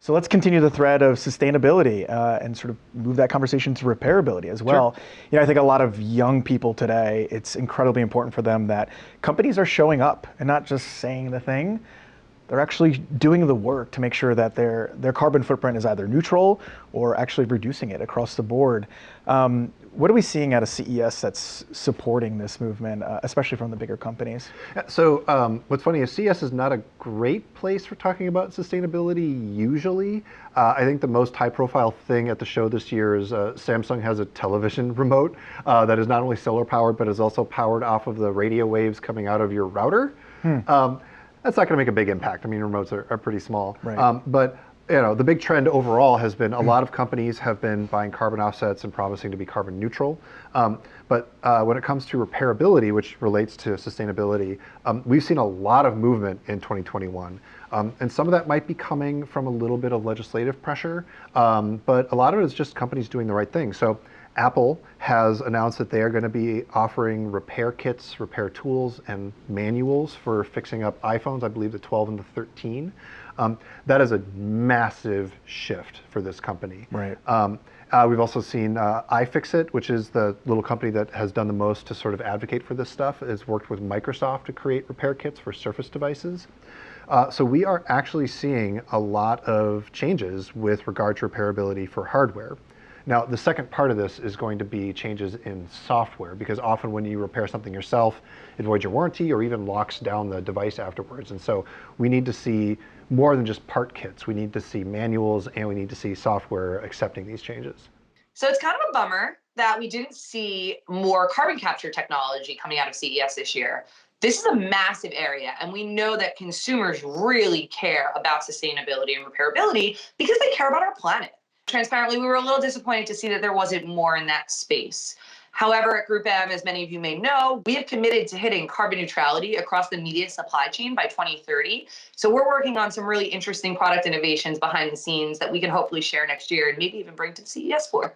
So let's continue the thread of sustainability and sort of move that conversation to repairability as well. Sure. You know, I think a lot of young people today, it's incredibly important for them that companies are showing up and not just saying the thing. They're actually doing the work to make sure that their carbon footprint is either neutral or actually reducing it across the board. What are we seeing at a CES that's supporting this movement, especially from the bigger companies? So what's funny is CES is not a great place for talking about sustainability usually. I think the most high-profile thing at the show this year is Samsung has a television remote that is not only solar powered, but is also powered off of the radio waves coming out of your router. That's not going to make a big impact. I mean, remotes are pretty small. Right. But you know, the big trend overall has been a lot of companies have been buying carbon offsets and promising to be carbon neutral. But when it comes to repairability, which relates to sustainability, we've seen a lot of movement in 2021. And some of that might be coming from a little bit of legislative pressure, but a lot of it is just companies doing the right thing. So Apple has announced that they are going to be offering repair kits, repair tools, and manuals for fixing up iPhones, I believe the 12 and the 13. That is a massive shift for this company. Right. We've also seen iFixit, which is the little company that has done the most to sort of advocate for this stuff, has worked with Microsoft to create repair kits for Surface devices. So we are actually seeing a lot of changes with regard to repairability for hardware. Now, the second part of this is going to be changes in software, because often when you repair something yourself, it voids your warranty or even locks down the device afterwards. And so we need to see more than just part kits. We need to see manuals and we need to see software accepting these changes. So it's kind of a bummer that we didn't see more carbon capture technology coming out of CES this year. This is a massive area, and we know that consumers really care about sustainability and repairability because they care about our planet. Transparently, we were a little disappointed to see that there wasn't more in that space. However, at Group M, as many of you may know, we have committed to hitting carbon neutrality across the media supply chain by 2030. So we're working on some really interesting product innovations behind the scenes that we can hopefully share next year and maybe even bring to the CES floor.